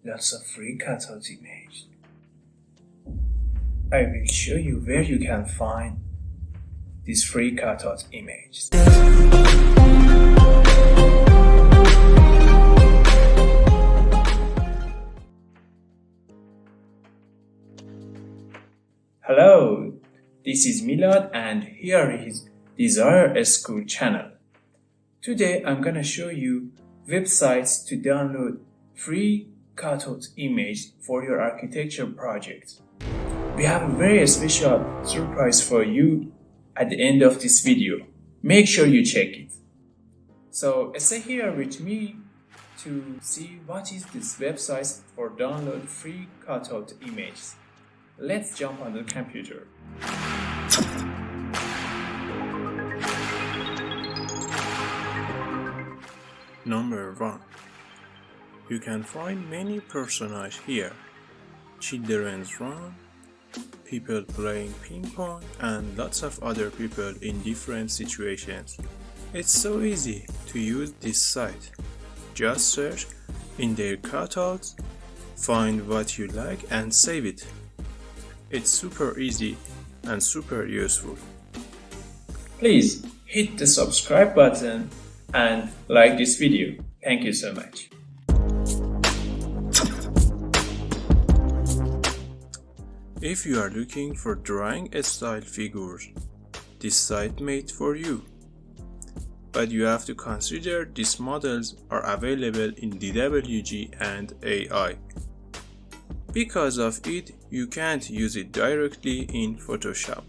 lots of free cutout images. I will show you where you can find these free cutout images. Hello, this is Milad and here is Desire School channel. Today I'm gonna show you websites to download free cutout image for your architecture project. We have a very special surprise for you at the end of this video. Make sure you check it. So stay here with me to see what is this website for download free cutout images. Let's jump on the computer. Number 1. You can find many personages here. Children's run, people playing ping pong, and lots of other people in different situations. It's so easy to use this site. Just search in their cutouts, find what you like and save it. It's super easy and super useful. Please hit the subscribe button and like this video. Thank you so much. If you are looking for drawing style figures, this site made for you. But you have to consider these models are available in DWG and AI. Because of it, you can't use it directly in Photoshop.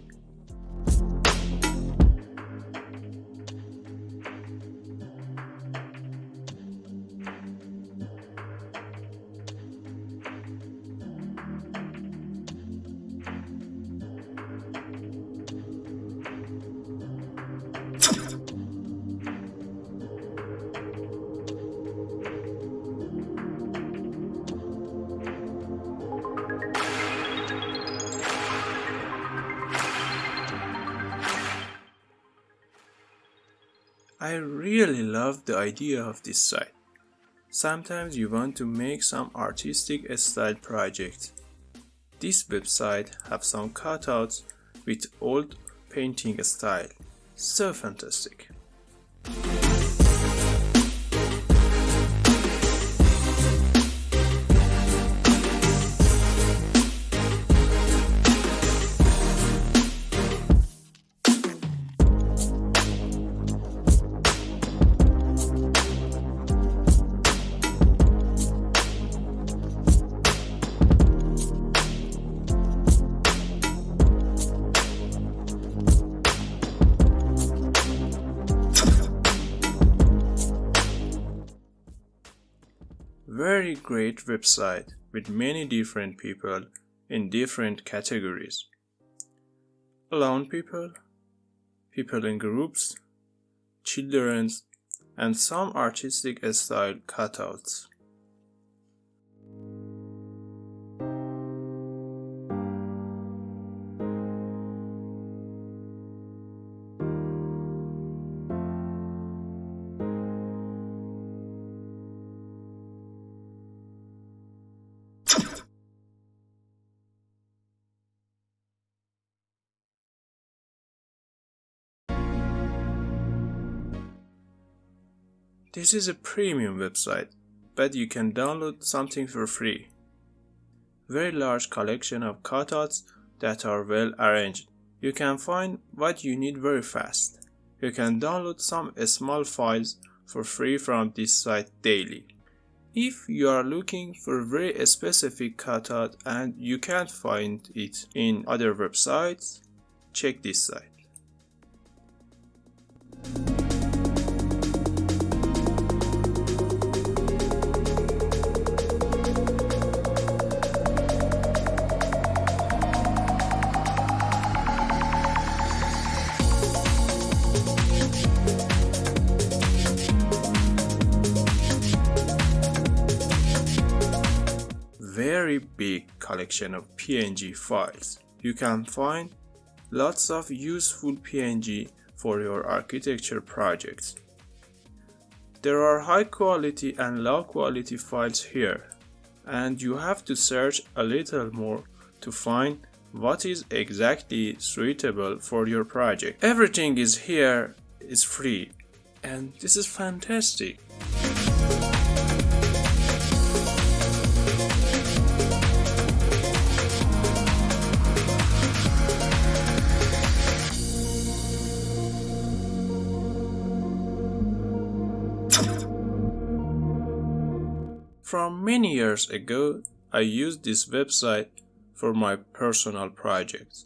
I really love the idea of this site. Sometimes you want to make some artistic style project. This website have some cutouts with old painting style. So fantastic. Very great website with many different people in different categories. Alone people, people in groups, children's, and some artistic style cutouts. This is a premium website, but you can download something for free. Very large collection of cutouts that are well arranged. You can find what you need very fast. You can download some small files for free from this site daily. If you are looking for a very specific cutout and you can't find it in other websites, check this site. Very big collection of PNG files. You can find lots of useful PNG for your architecture projects. There are high quality and low quality files here. and you have to search a little more to find what is exactly suitable for your project. Everything is here is free, and this is fantastic. From many years ago, I used this website for my personal projects.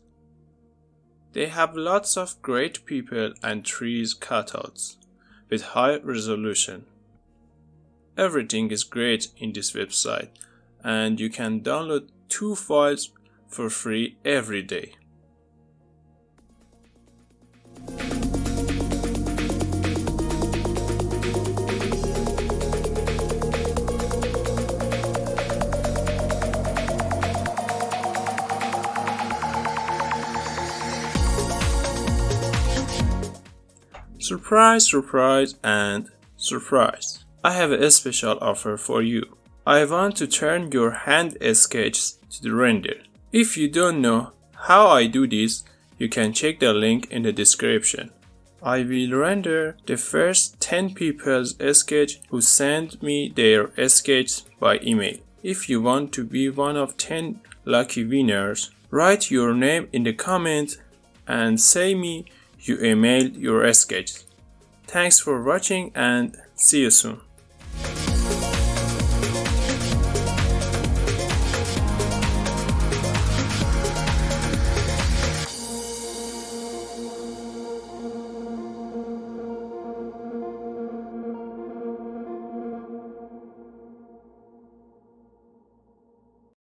They have lots of great people and trees cutouts with high resolution. Everything is great in this website, and you can download 2 files for free every day. Surprise, surprise, and surprise. I have a special offer for you. I want to turn your hand sketches to the render. If you don't know how I do this, you can check the link in the description. I will render the first 10 people's sketch who send me their sketches by email. If you want to be one of 10 lucky winners, write your name in the comment and say me you emailed your sketch. Thanks for watching and see you soon.